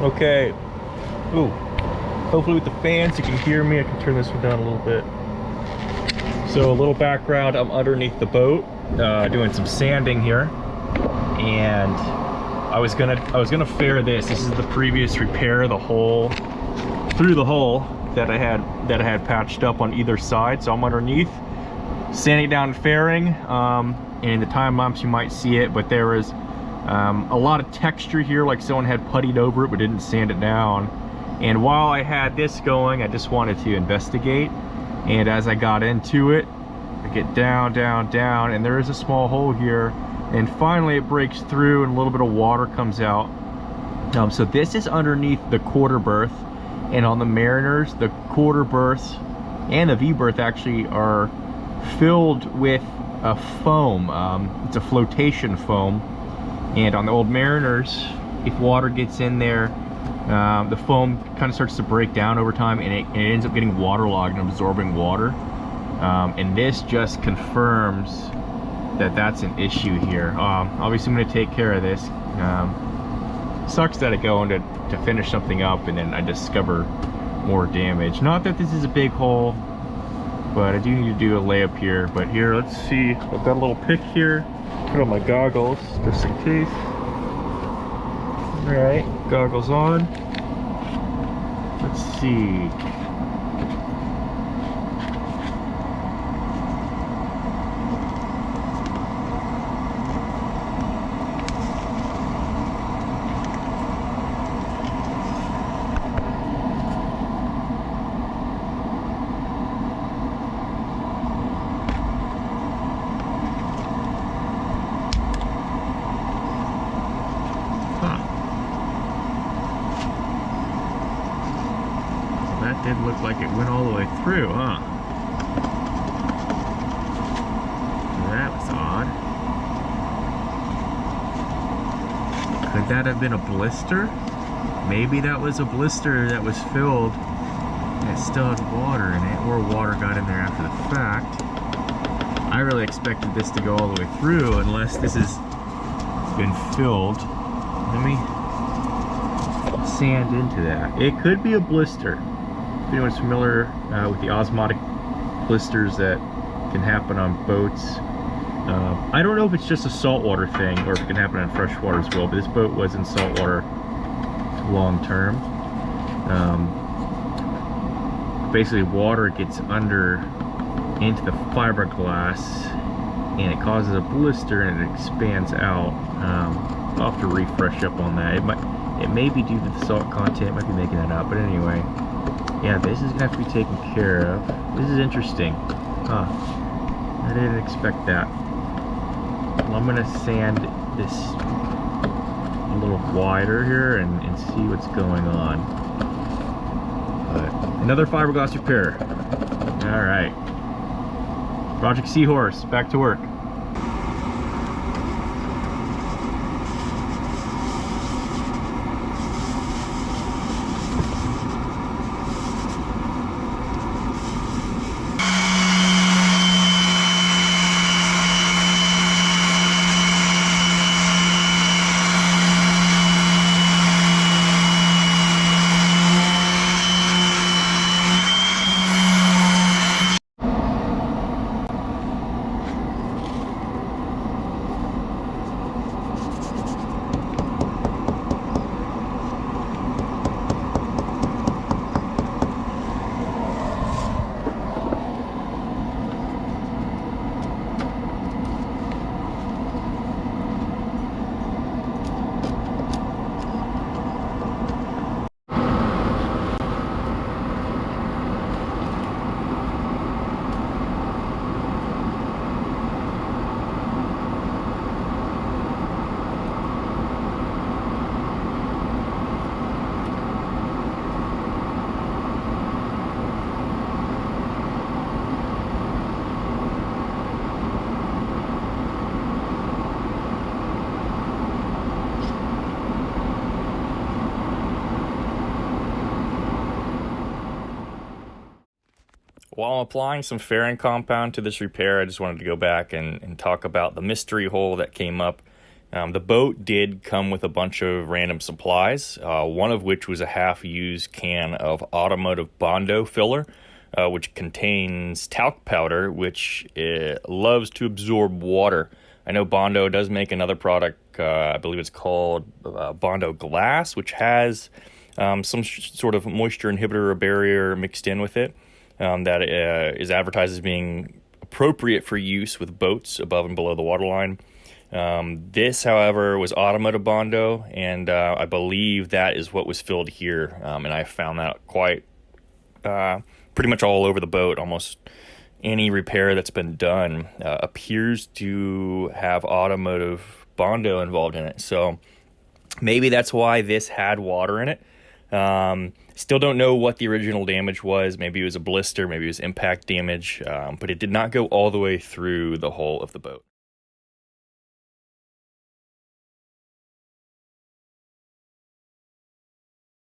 Okay. Ooh. Hopefully with the fans you can hear me. I can turn this one down a little bit. So a little background, I'm underneath the boat, doing some sanding here. And I was gonna fare this. This is the previous repair of the hole, through the hole that I had patched up on either side. So I'm underneath, sanding down and fairing. And in the time lapse you might see it, but there was a lot of texture here, like someone had puttied over it but didn't sand it down. And while I had this going, I just wanted to investigate. And as I got into it, I get down, down, down, and there is a small hole here. And finally it breaks through and a little bit of water comes out. So this is underneath the quarter berth. And on the Mariners, the quarter berth and the V berth actually are filled with a foam. It's a flotation foam. And on the old Mariners, if water gets in there, the foam kind of starts to break down over time, and it ends up getting waterlogged and absorbing water. And this just confirms that that's an issue here. Obviously I'm going to take care of this. Sucks that I go in to finish something up and then I discover more damage. Not that this is a big hole, but I do need to do a layup here. But here, let's see. I've got a little pick here. Put on my goggles just in case. All right, goggles on. Let's see. That did look like it went all the way through, huh? That was odd. Could that have been a blister? Maybe that was a blister that was filled and it still had water in it, or water got in there after the fact. I really expected this to go all the way through unless this has been filled. Let me sand into that. It could be a blister. If anyone's familiar with the osmotic blisters that can happen on boats, I don't know if it's just a saltwater thing or if it can happen on freshwater as well, but this boat was in saltwater long term. Basically water gets under into the fiberglass and it causes a blister and it expands out. I'll have to refresh up on that. It may be due to the salt content, might be making that up, but anyway. Yeah, this is gonna have to be taken care of. This is interesting. Huh. I didn't expect that. Well, I'm gonna sand this a little wider here and see what's going on. But another fiberglass repair. Alright. Project Seahorse, back to work. While I'm applying some fairing compound to this repair, I just wanted to go back and talk about the mystery hole that came up The boat did come with a bunch of random supplies, one of which was a half-used can of automotive Bondo filler, which contains talc powder, which loves to absorb water. I know Bondo does make another product, I believe it's called Bondo Glass, which has some sort of moisture inhibitor or barrier mixed in with it that is advertised as being appropriate for use with boats above and below the waterline. This, however, was automotive Bondo, and I believe that is what was filled here, and I found that quite pretty much all over the boat. Almost any repair that's been done appears to have automotive Bondo involved in it. So maybe that's why this had water in it. Still don't know what the original damage was. Maybe it was a blister, maybe it was impact damage, but it did not go all the way through the hull of the boat.